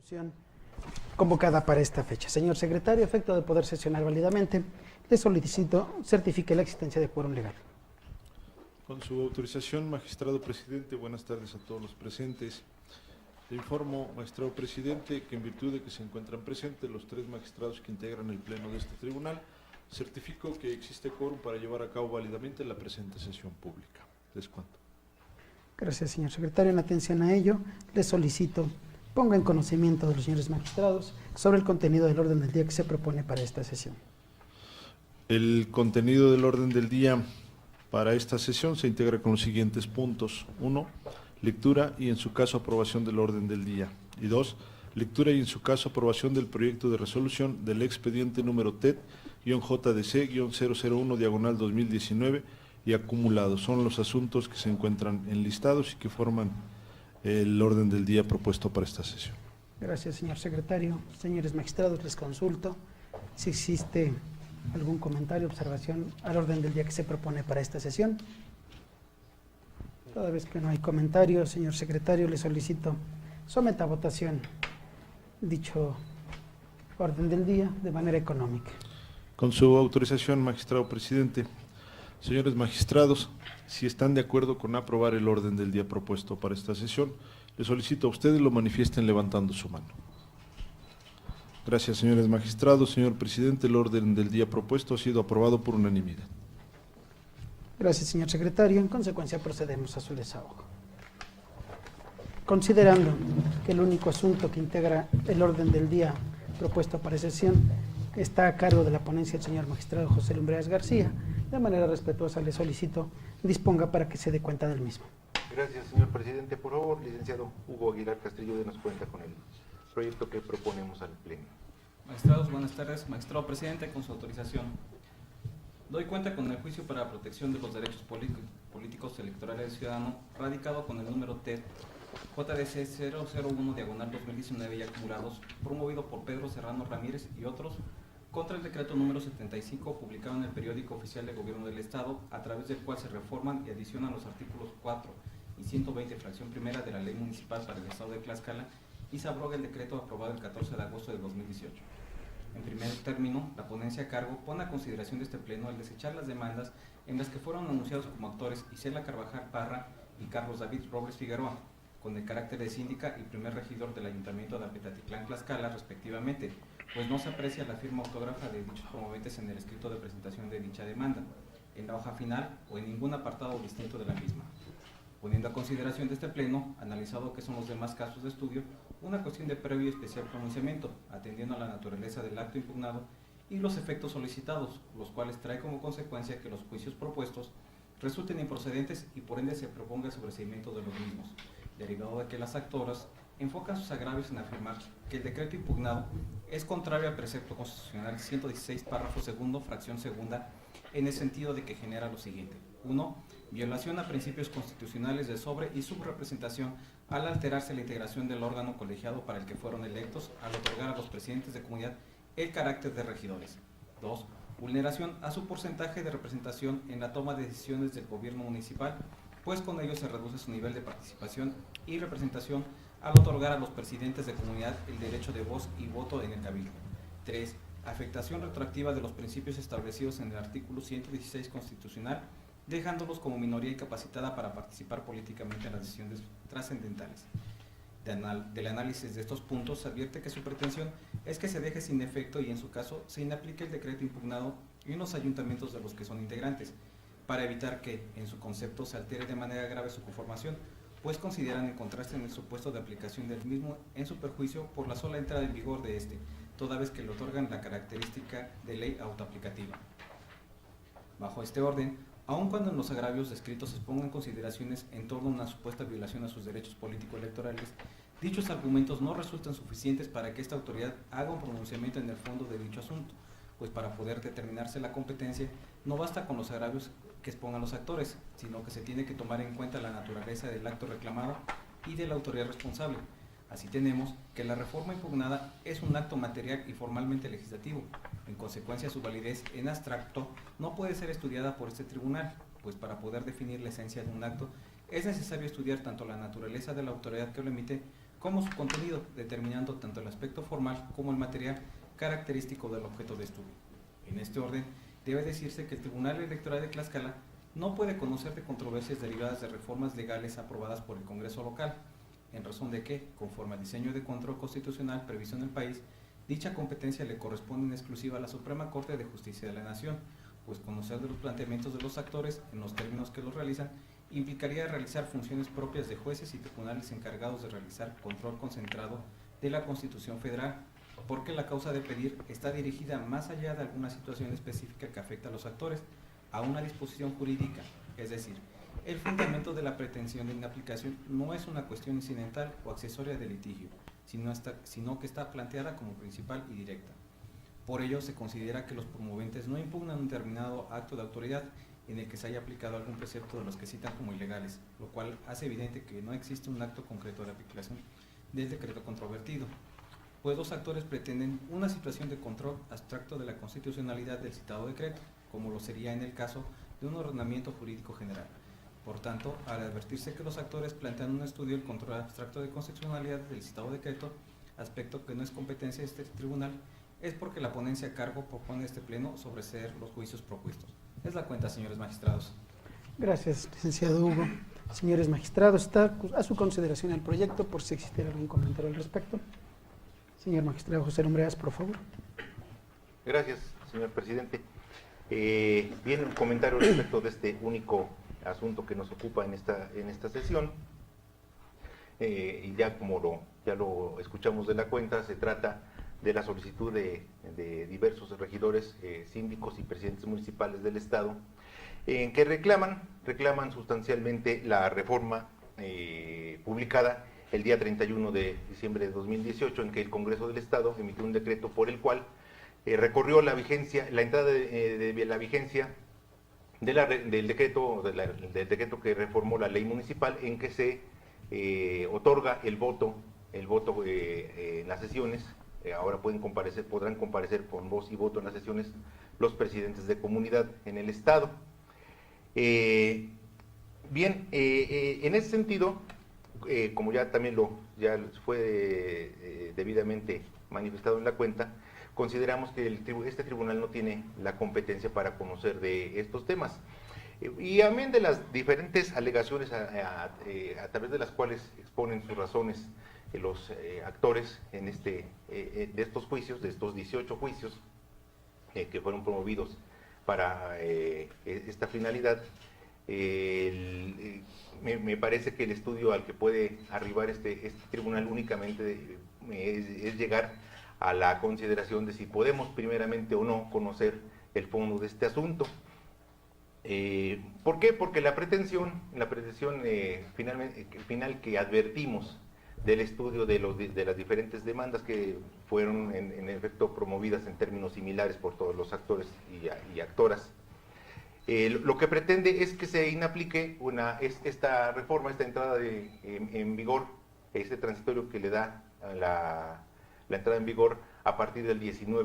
Resolución convocada para esta fecha. Señor secretario, a efecto de poder sesionar válidamente, le solicito certifique la existencia de quórum legal. Con su autorización, magistrado presidente, buenas tardes a todos los presentes. Le informo, magistrado presidente, que en virtud de que se encuentran presentes los 3 magistrados que integran el pleno de este tribunal, certifico que existe quórum para llevar a cabo válidamente la presente sesión pública. Les cuento. Gracias, señor secretario. En atención a ello, le solicito ponga en conocimiento de los señores magistrados sobre el contenido del orden del día que se propone para esta sesión. El contenido del orden del día para esta sesión se integra con los siguientes puntos. 1. Lectura y en su caso aprobación del orden del día. Y 2. Lectura y en su caso aprobación del proyecto de resolución del expediente número TED-JDC-001/2019 y acumulados. Son los asuntos que se encuentran enlistados y que forman el orden del día propuesto para esta sesión. Gracias, señor secretario. Señores magistrados, les consulto si existe algún comentario, observación al orden del día que se propone para esta sesión. Toda vez que no hay comentarios, señor secretario, le solicito someta a votación dicho orden del día de manera económica. Con su autorización, magistrado presidente. Señores magistrados, si están de acuerdo con aprobar el orden del día propuesto para esta sesión, les solicito a ustedes lo manifiesten levantando su mano. Gracias, señores magistrados. Señor presidente, el orden del día propuesto ha sido aprobado por unanimidad. Gracias, señor secretario. En consecuencia, procedemos a su desahogo. Considerando que el único asunto que integra el orden del día propuesto para sesión está a cargo de la ponencia del señor magistrado José Lumbreras García, de manera respetuosa le solicito disponga para que se dé cuenta del mismo. Gracias, señor presidente. Por favor, licenciado Hugo Aguilar Castillo, denos cuenta con el proyecto que proponemos al Pleno. Magistrados, buenas tardes. Magistrado presidente, con su autorización. Doy cuenta con el juicio para la protección de los derechos políticos electorales del ciudadano, radicado con el número TED JDC 001/2019 y acumulados, promovido por Pedro Serrano Ramírez y otros, contra el decreto número 75, publicado en el Periódico Oficial de Gobierno del Estado, a través del cual se reforman y adicionan los artículos 4 y 120, fracción primera de la Ley Municipal para el Estado de Tlaxcala, y se abroga el decreto aprobado el 14 de agosto de 2018. En primer término, la ponencia a cargo pone a consideración de este Pleno el desechar las demandas en las que fueron anunciados como actores Isela Carvajal Parra y Carlos David Robles Figueroa, con el carácter de síndica y primer regidor del Ayuntamiento de Apetatitlán, Tlaxcala, respectivamente, pues no se aprecia la firma autógrafa de dichos promoventes en el escrito de presentación de dicha demanda, en la hoja final o en ningún apartado distinto de la misma. Poniendo a consideración de este Pleno, analizado que son los demás casos de estudio, una cuestión de previo y especial pronunciamiento, atendiendo a la naturaleza del acto impugnado y los efectos solicitados, los cuales trae como consecuencia que los juicios propuestos resulten improcedentes y por ende se proponga el sobreseimiento de los mismos, derivado de que las actoras enfocan sus agravios en afirmar que el decreto impugnado es contrario al precepto constitucional 116, párrafo segundo, fracción segunda, en el sentido de que genera lo siguiente. 1. Violación a principios constitucionales de sobre y subrepresentación al alterarse la integración del órgano colegiado para el que fueron electos al otorgar a los presidentes de comunidad el carácter de regidores. 2. Vulneración a su porcentaje de representación en la toma de decisiones del gobierno municipal, pues con ello se reduce su nivel de participación y representación al otorgar a los presidentes de comunidad el derecho de voz y voto en el cabildo. 3. Afectación retroactiva de los principios establecidos en el artículo 116 constitucional, dejándolos como minoría incapacitada para participar políticamente en las decisiones trascendentales. Del análisis de estos puntos se advierte que su pretensión es que se deje sin efecto y en su caso se inaplique el decreto impugnado en los ayuntamientos de los que son integrantes, para evitar que, en su concepto, se altere de manera grave su conformación, pues consideran encontrarse en el supuesto de aplicación del mismo en su perjuicio por la sola entrada en vigor de este, toda vez que le otorgan la característica de ley autoaplicativa. Bajo este orden, aun cuando en los agravios descritos se expongan consideraciones en torno a una supuesta violación a sus derechos político-electorales, dichos argumentos no resultan suficientes para que esta autoridad haga un pronunciamiento en el fondo de dicho asunto, pues para poder determinarse la competencia no basta con los agravios que expongan los actores, sino que se tiene que tomar en cuenta la naturaleza del acto reclamado y de la autoridad responsable. Así tenemos que la reforma impugnada es un acto material y formalmente legislativo. En consecuencia, su validez en abstracto no puede ser estudiada por este tribunal, pues para poder definir la esencia de un acto es necesario estudiar tanto la naturaleza de la autoridad que lo emite como su contenido, determinando tanto el aspecto formal como el material característico del objeto de estudio. En este orden, debe decirse que el Tribunal Electoral de Tlaxcala no puede conocer de controversias derivadas de reformas legales aprobadas por el Congreso local, en razón de que, conforme al diseño de control constitucional previsto en el país, dicha competencia le corresponde en exclusiva a la Suprema Corte de Justicia de la Nación, pues conocer de los planteamientos de los actores en los términos que los realizan implicaría realizar funciones propias de jueces y tribunales encargados de realizar control concentrado de la Constitución Federal, porque la causa de pedir está dirigida más allá de alguna situación específica que afecta a los actores, a una disposición jurídica, es decir, el fundamento de la pretensión de inaplicación no es una cuestión incidental o accesoria del litigio, sino que está planteada como principal y directa. Por ello, se considera que los promoventes no impugnan un determinado acto de autoridad en el que se haya aplicado algún precepto de los que citan como ilegales, lo cual hace evidente que no existe un acto concreto de aplicación del decreto controvertido, pues los actores pretenden una situación de control abstracto de la constitucionalidad del citado decreto, como lo sería en el caso de un ordenamiento jurídico general. Por tanto, al advertirse que los actores plantean un estudio del control abstracto de constitucionalidad del citado decreto, aspecto que no es competencia de este tribunal, es porque la ponencia a cargo propone a este pleno sobreseer los juicios propuestos. Es la cuenta, señores magistrados. Gracias, licenciado Hugo. Señores magistrados, está a su consideración el proyecto, por si existe algún comentario al respecto. Señor magistrado José Lumbreras, por favor. Gracias, señor presidente. Bien, un comentario respecto de este único asunto que nos ocupa en esta sesión. Y ya como ya lo escuchamos de la cuenta, se trata de la solicitud de diversos regidores, síndicos y presidentes municipales del Estado, en que reclaman sustancialmente la reforma publicada el día 31 de diciembre de 2018, en que el Congreso del Estado emitió un decreto por el cual recorrió la entrada de la vigencia del decreto que reformó la ley municipal, en que se otorga el voto en las sesiones. Ahora podrán comparecer con voz y voto en las sesiones los presidentes de comunidad en el Estado. En ese sentido, como ya también ya fue debidamente manifestado en la cuenta, consideramos que este tribunal no tiene la competencia para conocer de estos temas. Y amén de las diferentes alegaciones a través de las cuales exponen sus razones los actores de estos juicios, de estos 18 juicios que fueron promovidos para esta finalidad, me parece que el estudio al que puede arribar este tribunal únicamente es llegar a la consideración de si podemos primeramente o no conocer el fondo de este asunto. ¿Por qué? Porque la pretensión final que advertimos del estudio de las diferentes demandas que fueron en efecto promovidas en términos similares por todos los actores y actoras, lo que pretende es que se inaplique esta reforma, esta entrada en vigor, este transitorio que le da la entrada en vigor a partir del 1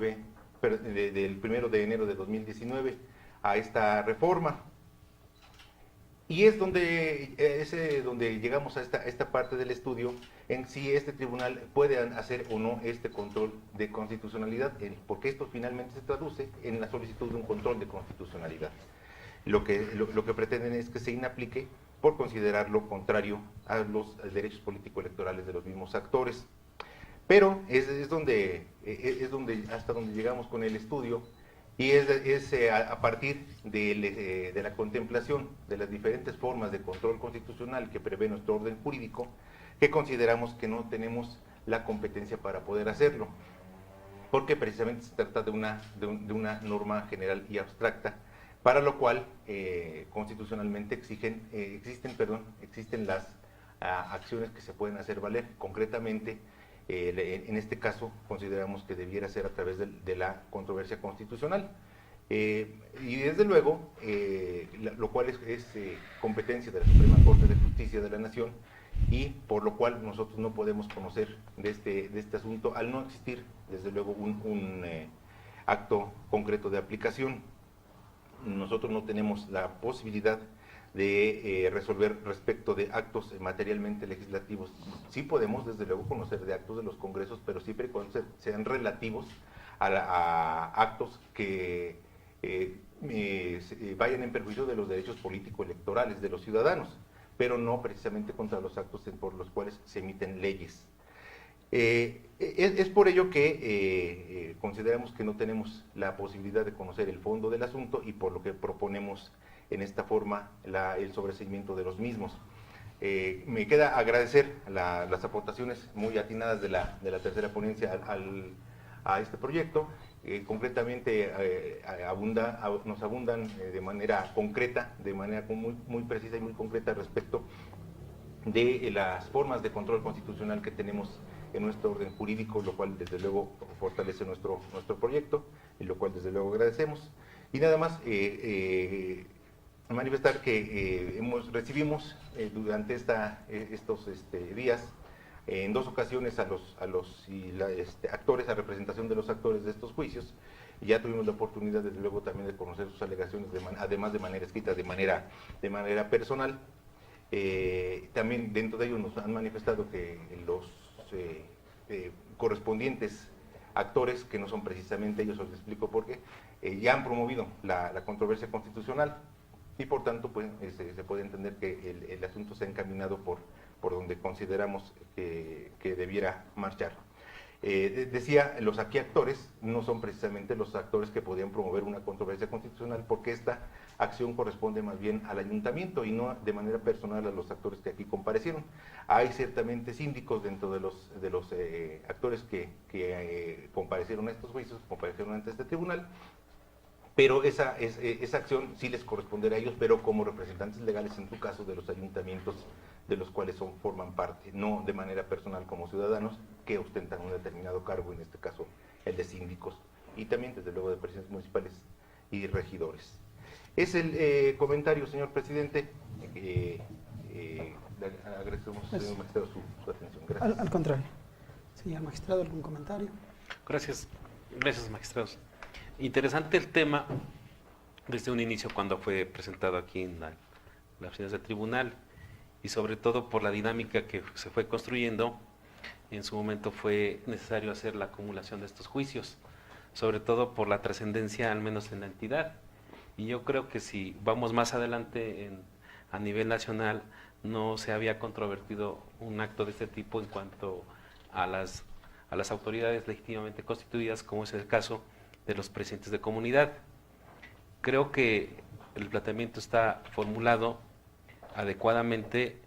de enero de 2019 a esta reforma. Y es donde llegamos a esta parte del estudio, en si este tribunal puede hacer o no este control de constitucionalidad, porque esto finalmente se traduce en la solicitud de un control de constitucionalidad. Lo que pretenden es que se inaplique por considerarlo contrario a los derechos político-electorales de los mismos actores. Pero es hasta donde llegamos con el estudio, y es a partir de la contemplación de las diferentes formas de control constitucional que prevé nuestro orden jurídico, que consideramos que no tenemos la competencia para poder hacerlo, porque precisamente se trata de una norma general y abstracta, para lo cual constitucionalmente existen las acciones que se pueden hacer valer. Concretamente, en este caso consideramos que debiera ser a través de la controversia constitucional, y desde luego lo cual es competencia de la Suprema Corte de Justicia de la Nación, y por lo cual nosotros no podemos conocer de este asunto al no existir desde luego un acto concreto de aplicación. Nosotros no tenemos la posibilidad de resolver respecto de actos materialmente legislativos. Sí podemos, desde luego, conocer de actos de los congresos, pero siempre cuando sean relativos a actos que vayan en perjuicio de los derechos político-electorales de los ciudadanos, pero no precisamente contra los actos por los cuales se emiten leyes. Es por ello que consideramos que no tenemos la posibilidad de conocer el fondo del asunto y por lo que proponemos en esta forma el sobreseimiento de los mismos. Me queda agradecer las aportaciones muy atinadas de la tercera ponencia a este proyecto. Concretamente nos abundan de manera concreta, de manera muy precisa y muy concreta respecto de las formas de control constitucional que tenemos en nuestro orden jurídico, lo cual desde luego fortalece nuestro proyecto y lo cual desde luego agradecemos. Y nada más manifestar que recibimos durante estos días en 2 ocasiones a los actores, a representación de los actores de estos juicios. Ya tuvimos la oportunidad desde luego también de conocer sus alegaciones, además de manera escrita, de manera personal. También dentro de ellos nos han manifestado que los correspondientes actores, que no son precisamente ellos, os explico por qué, ya han promovido la controversia constitucional y por tanto pues, se puede entender que el asunto se ha encaminado por donde consideramos que debiera marchar. Decía, los aquí actores no son precisamente los actores que podían promover una controversia constitucional, porque esta acción corresponde más bien al ayuntamiento y no de manera personal a los actores que aquí comparecieron. Hay ciertamente síndicos dentro de los actores que comparecieron a estos juicios, comparecieron ante este tribunal, pero esa acción sí les corresponderá a ellos, pero como representantes legales, en su caso, de los ayuntamientos de los cuales forman parte, no de manera personal como ciudadanos que ostentan un determinado cargo, en este caso el de síndicos, y también desde luego de presidentes municipales y regidores. Es el comentario, señor presidente. Le agradecemos, señor magistrado, su atención. Gracias. Al contrario. Señor magistrado, ¿algún comentario? Gracias, magistrados. Interesante el tema desde un inicio cuando fue presentado aquí en las oficinas del tribunal, y sobre todo por la dinámica que se fue construyendo. En su momento fue necesario hacer la acumulación de estos juicios, sobre todo por la trascendencia, al menos en la entidad. Y yo creo que si vamos más adelante a nivel nacional, no se había controvertido un acto de este tipo en cuanto a las autoridades legítimamente constituidas, como es el caso de los presidentes de comunidad. Creo que el planteamiento está formulado adecuadamente,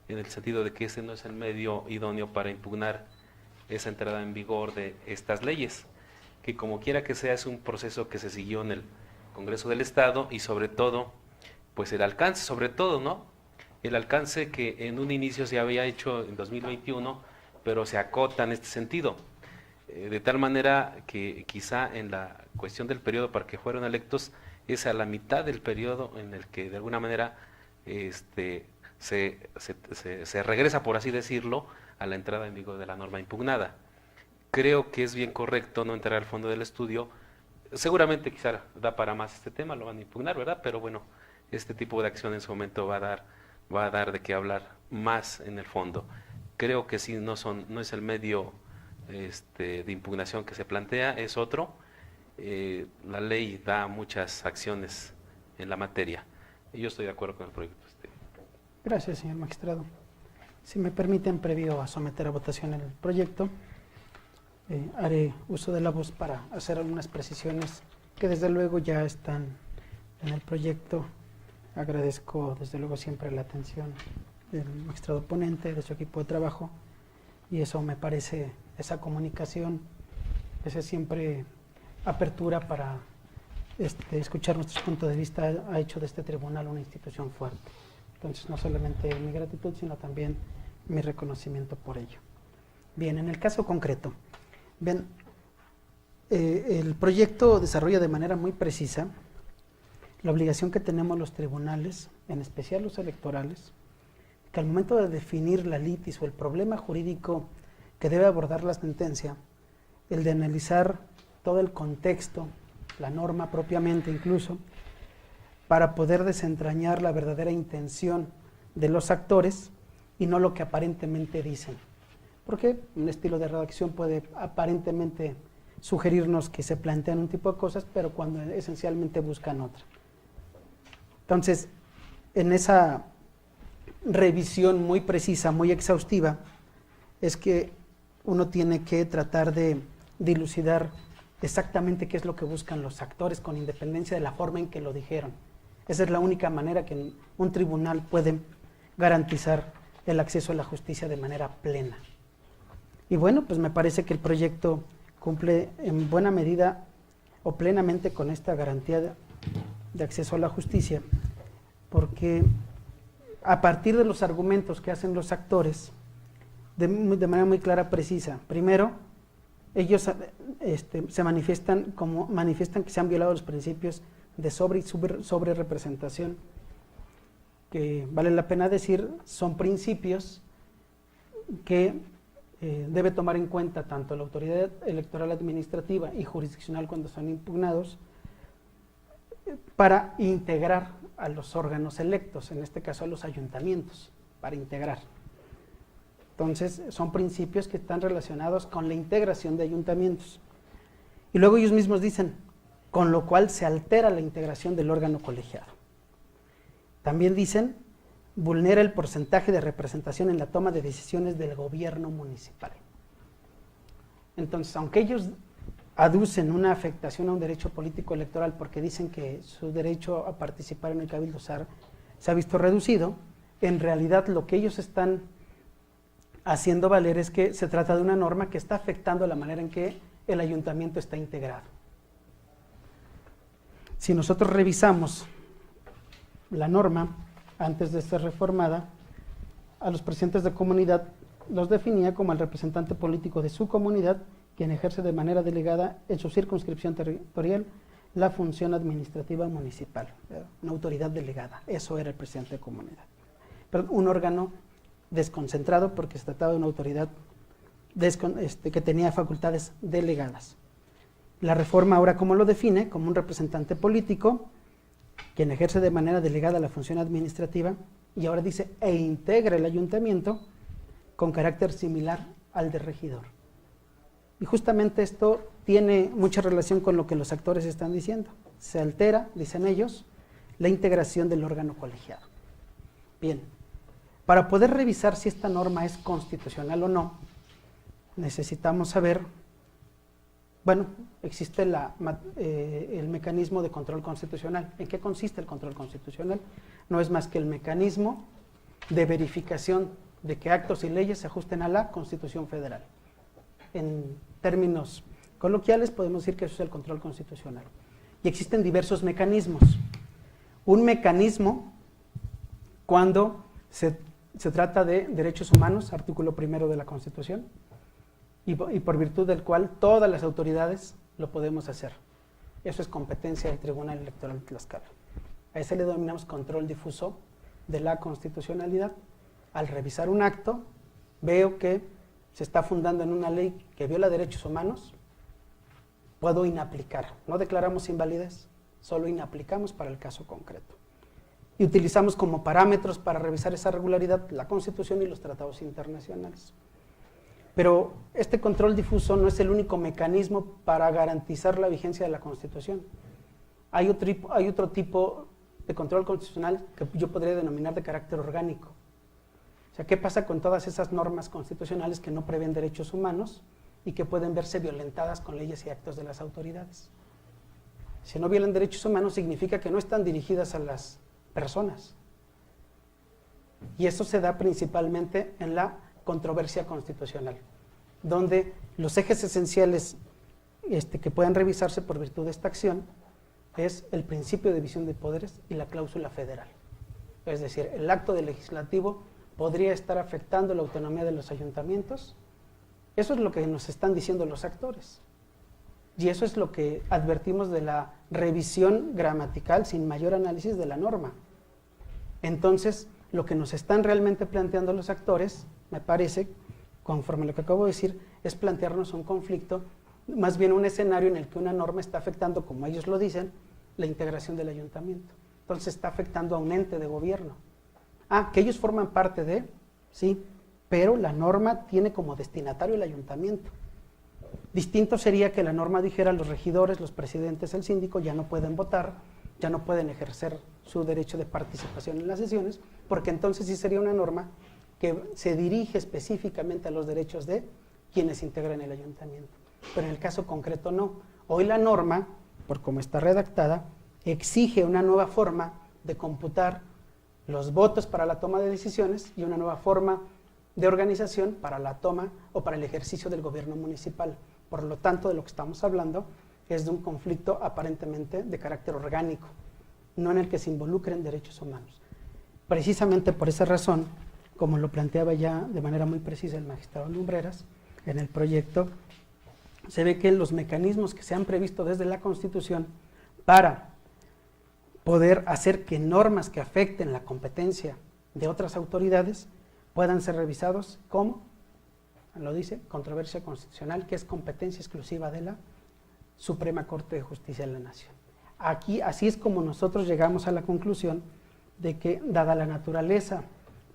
en el sentido de que ese no es el medio idóneo para impugnar esa entrada en vigor de estas leyes, que como quiera que sea es un proceso que se siguió en el Congreso del Estado, y sobre todo, pues el alcance, sobre todo, ¿no? El alcance que en un inicio se había hecho en 2021, pero se acota en este sentido, de tal manera que quizá en la cuestión del periodo para que fueron electos es a la mitad del periodo en el que de alguna manera se regresa, por así decirlo, a la entrada en vigor de la norma impugnada. Creo que es bien correcto no entrar al fondo del estudio. Seguramente quizá da para más este tema, lo van a impugnar, ¿verdad? Pero bueno, este tipo de acción en su momento va a dar de qué hablar más en el fondo. Creo que sí, no es el medio de impugnación que se plantea, es otro. La ley da muchas acciones en la materia. Y yo estoy de acuerdo con el proyecto. Gracias, señor magistrado. Si me permiten, previo a someter a votación el proyecto, haré uso de la voz para hacer algunas precisiones que desde luego ya están en el proyecto. Agradezco desde luego siempre la atención del magistrado ponente, de su equipo de trabajo, y eso me parece, esa comunicación, esa siempre apertura para escuchar nuestros puntos de vista, ha hecho de este tribunal una institución fuerte. Entonces, no solamente mi gratitud, sino también mi reconocimiento por ello. Bien, en el caso concreto, ven, el proyecto desarrolla de manera muy precisa la obligación que tenemos los tribunales, en especial los electorales, que al momento de definir la litis o el problema jurídico que debe abordar la sentencia, el de analizar todo el contexto, la norma propiamente incluso, para poder desentrañar la verdadera intención de los actores y no lo que aparentemente dicen. Porque un estilo de redacción puede aparentemente sugerirnos que se plantean un tipo de cosas, pero cuando esencialmente buscan otra. Entonces, en esa revisión muy precisa, muy exhaustiva, es que uno tiene que tratar de dilucidar exactamente qué es lo que buscan los actores, con independencia de la forma en que lo dijeron. Esa es la única manera que un tribunal puede garantizar el acceso a la justicia de manera plena. Y bueno, pues me parece que el proyecto cumple en buena medida o plenamente con esta garantía de acceso a la justicia, porque a partir de los argumentos que hacen los actores, de manera muy clara, precisa, primero, ellos se manifiestan que se han violado los principios de sobre representación, que vale la pena decir, son principios que debe tomar en cuenta tanto la autoridad electoral administrativa y jurisdiccional cuando son impugnados, para integrar a los órganos electos, en este caso a los ayuntamientos, para integrar. Entonces, son principios que están relacionados con la integración de ayuntamientos. Y luego ellos mismos dicen, con lo cual se altera la integración del órgano colegiado. También dicen, vulnera el porcentaje de representación en la toma de decisiones del gobierno municipal. Entonces, aunque ellos aducen una afectación a un derecho político electoral porque dicen que su derecho a participar en el cabildo se ha visto reducido, en realidad lo que ellos están haciendo valer es que se trata de una norma que está afectando la manera en que el ayuntamiento está integrado. Si nosotros revisamos la norma antes de ser reformada, a los presidentes de comunidad los definía como el representante político de su comunidad, quien ejerce de manera delegada en su circunscripción territorial la función administrativa municipal, una autoridad delegada. Eso era el presidente de comunidad. Pero un órgano desconcentrado porque se trataba de una autoridad que tenía facultades delegadas. La reforma ahora, ¿cómo lo define? Como un representante político quien ejerce de manera delegada la función administrativa, y ahora dice, e integra el ayuntamiento con carácter similar al de regidor. Y justamente esto tiene mucha relación con lo que los actores están diciendo. Se altera, dicen ellos, la integración del órgano colegiado. Bien, para poder revisar si esta norma es constitucional o no, necesitamos saber, bueno, existe el mecanismo de control constitucional. ¿En qué consiste el control constitucional? No es más que el mecanismo de verificación de que actos y leyes se ajusten a la Constitución Federal. En términos coloquiales podemos decir que eso es el control constitucional. Y existen diversos mecanismos. Un mecanismo cuando se trata de derechos humanos, artículo 1 de la Constitución, y por virtud del cual todas las autoridades lo podemos hacer. Eso es competencia del Tribunal Electoral de Tlaxcala. A ese le denominamos control difuso de la constitucionalidad. Al revisar un acto, veo que se está fundando en una ley que viola derechos humanos, puedo inaplicar. No declaramos invalidez, solo inaplicamos para el caso concreto. Y utilizamos como parámetros para revisar esa regularidad la Constitución y los tratados internacionales. Pero este control difuso no es el único mecanismo para garantizar la vigencia de la Constitución. Hay otro tipo de control constitucional que yo podría denominar de carácter orgánico. O sea, ¿qué pasa con todas esas normas constitucionales que no prevén derechos humanos y que pueden verse violentadas con leyes y actos de las autoridades? Si no violan derechos humanos, significa que no están dirigidas a las personas. Y eso se da principalmente en la controversia constitucional, donde los ejes esenciales que pueden revisarse por virtud de esta acción es el principio de división de poderes y la cláusula federal. Es decir, el acto del legislativo podría estar afectando la autonomía de los ayuntamientos. Eso es lo que nos están diciendo los actores. Y eso es lo que advertimos de la revisión gramatical sin mayor análisis de la norma. Entonces, lo que nos están realmente planteando los actores, me parece, conforme a lo que acabo de decir, es plantearnos un conflicto, más bien un escenario en el que una norma está afectando, como ellos lo dicen, la integración del ayuntamiento. Entonces está afectando a un ente de gobierno. Ah, que ellos forman parte de, sí, pero la norma tiene como destinatario el ayuntamiento. Distinto sería que la norma dijera los regidores, los presidentes, el síndico ya no pueden votar, ya no pueden ejercer su derecho de participación en las sesiones, porque entonces sí sería una norma que se dirige específicamente a los derechos de quienes integran el ayuntamiento. Pero en el caso concreto no. Hoy la norma, por cómo está redactada, exige una nueva forma de computar los votos para la toma de decisiones y una nueva forma de organización para la toma o para el ejercicio del gobierno municipal. Por lo tanto, de lo que estamos hablando es de un conflicto aparentemente de carácter orgánico, no en el que se involucren derechos humanos. Precisamente por esa razón, como lo planteaba ya de manera muy precisa el magistrado Lumbreras, en el proyecto se ve que los mecanismos que se han previsto desde la Constitución para poder hacer que normas que afecten la competencia de otras autoridades puedan ser revisados como, lo dice, controversia constitucional, que es competencia exclusiva de la Suprema Corte de Justicia de la Nación. Aquí, así es como nosotros llegamos a la conclusión de que, dada la naturaleza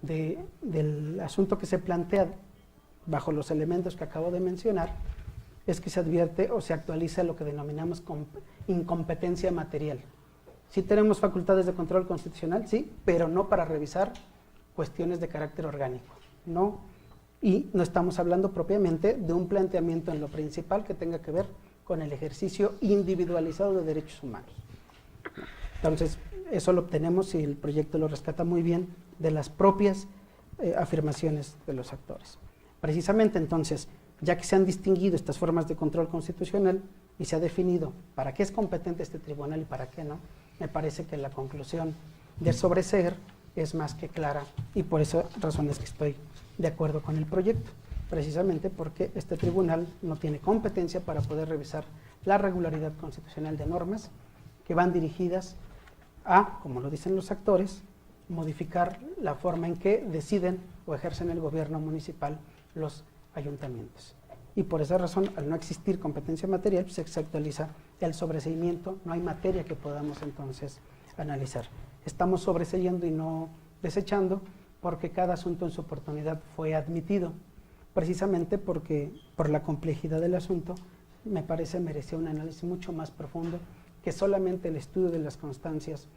del asunto que se plantea bajo los elementos que acabo de mencionar, es que se advierte o se actualiza lo que denominamos incompetencia material. Sí tenemos facultades de control constitucional, sí, pero no para revisar cuestiones de carácter orgánico, ¿no? Y no estamos hablando propiamente de un planteamiento en lo principal que tenga que ver con el ejercicio individualizado de derechos humanos. Entonces, eso lo obtenemos y el proyecto lo rescata muy bien de las propias afirmaciones de los actores. Precisamente entonces, ya que se han distinguido estas formas de control constitucional y se ha definido para qué es competente este tribunal y para qué no, me parece que la conclusión de sobreseer es más que clara y por esas razones que estoy de acuerdo con el proyecto, precisamente porque este tribunal no tiene competencia para poder revisar la regularidad constitucional de normas que van dirigidas a, como lo dicen los actores, modificar la forma en que deciden o ejercen el gobierno municipal los ayuntamientos. Y por esa razón, al no existir competencia material, pues se actualiza el sobreseimiento, no hay materia que podamos entonces analizar. Estamos sobreseyendo y no desechando porque cada asunto en su oportunidad fue admitido, precisamente porque por la complejidad del asunto me parece merecía un análisis mucho más profundo que solamente el estudio de las constancias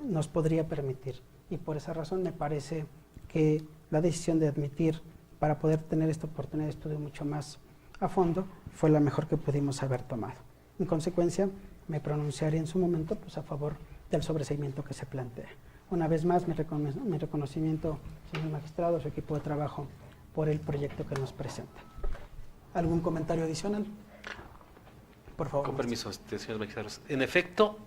nos podría permitir. Y por esa razón me parece que la decisión de admitir para poder tener esta oportunidad de estudio mucho más a fondo fue la mejor que pudimos haber tomado. En consecuencia, me pronunciaré en su momento pues, a favor del sobreseimiento que se plantea. Una vez más, mi reconocimiento, señor magistrado, a su equipo de trabajo, por el proyecto que nos presenta. ¿Algún comentario adicional? Por favor. Con permiso, señores magistrados. En efecto,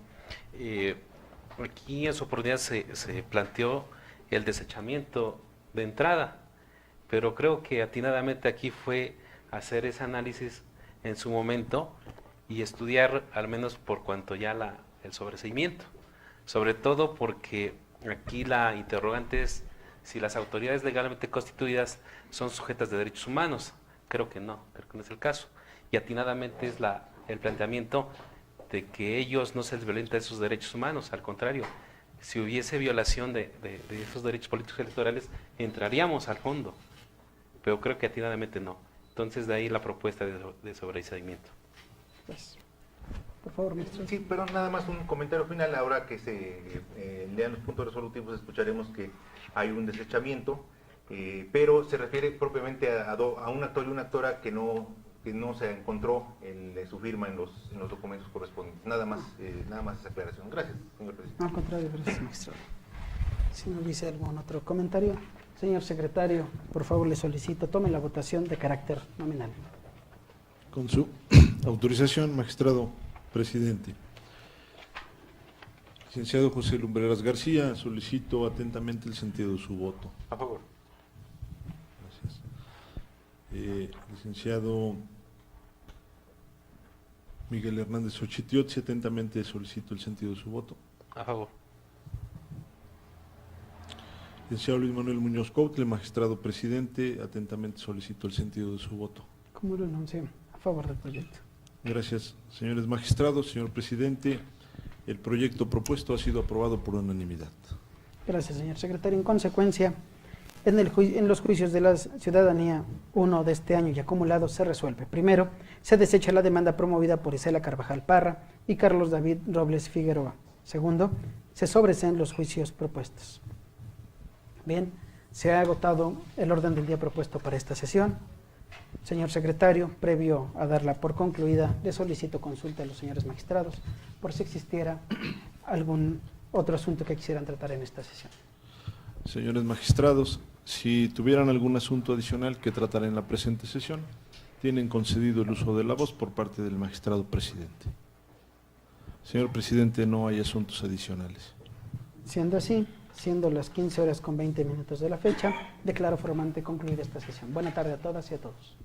aquí en su oportunidad se planteó el desechamiento de entrada, pero creo que atinadamente aquí fue hacer ese análisis en su momento y estudiar al menos por cuanto ya el sobreseimiento, sobre todo porque aquí la interrogante es si las autoridades legalmente constituidas son sujetas de derechos humanos. Creo que no es el caso. Y atinadamente es el planteamiento de que ellos no se les violenta esos derechos humanos, al contrario, si hubiese violación de esos derechos políticos electorales, entraríamos al fondo, pero creo que atinadamente no. Entonces de ahí la propuesta de sobreseimiento. Pues, por favor, ministro. Sí, pero nada más un comentario final. Ahora que se lean los puntos resolutivos, escucharemos que hay un desechamiento, pero se refiere propiamente a un actor y una actora que no se encontró su firma en los documentos correspondientes. Nada más esa aclaración. Gracias, señor presidente. Al contrario, gracias, magistrado. Si no hubiese algún otro comentario, señor secretario, por favor le solicito, tome la votación de carácter nominal. Con su autorización, magistrado presidente. Licenciado José Lumbreras García, solicito atentamente el sentido de su voto. A favor. Gracias. Licenciado Miguel Hernández Ochitiotzi, atentamente solicito el sentido de su voto. A favor. Licenciado Luis Manuel Muñoz Coutle, magistrado presidente, atentamente solicito el sentido de su voto. Como lo enuncié, a favor del proyecto. Gracias, señores magistrados, señor presidente. El proyecto propuesto ha sido aprobado por unanimidad. Gracias, señor secretario. En consecuencia, en los juicios de la ciudadanía 1 de este año y acumulados se resuelve. Primero, se desecha la demanda promovida por Isela Carvajal Parra y Carlos David Robles Figueroa. Segundo, se sobreseen los juicios propuestos. Bien, se ha agotado el orden del día propuesto para esta sesión. Señor secretario, previo a darla por concluida, le solicito consulta a los señores magistrados por si existiera algún otro asunto que quisieran tratar en esta sesión. Señores magistrados, si tuvieran algún asunto adicional que tratar en la presente sesión, tienen concedido el uso de la voz por parte del magistrado presidente. Señor presidente, no hay asuntos adicionales. Siendo así, siendo las 15 horas con 20 minutos de la fecha, declaro formalmente concluida esta sesión. Buena tarde a todas y a todos.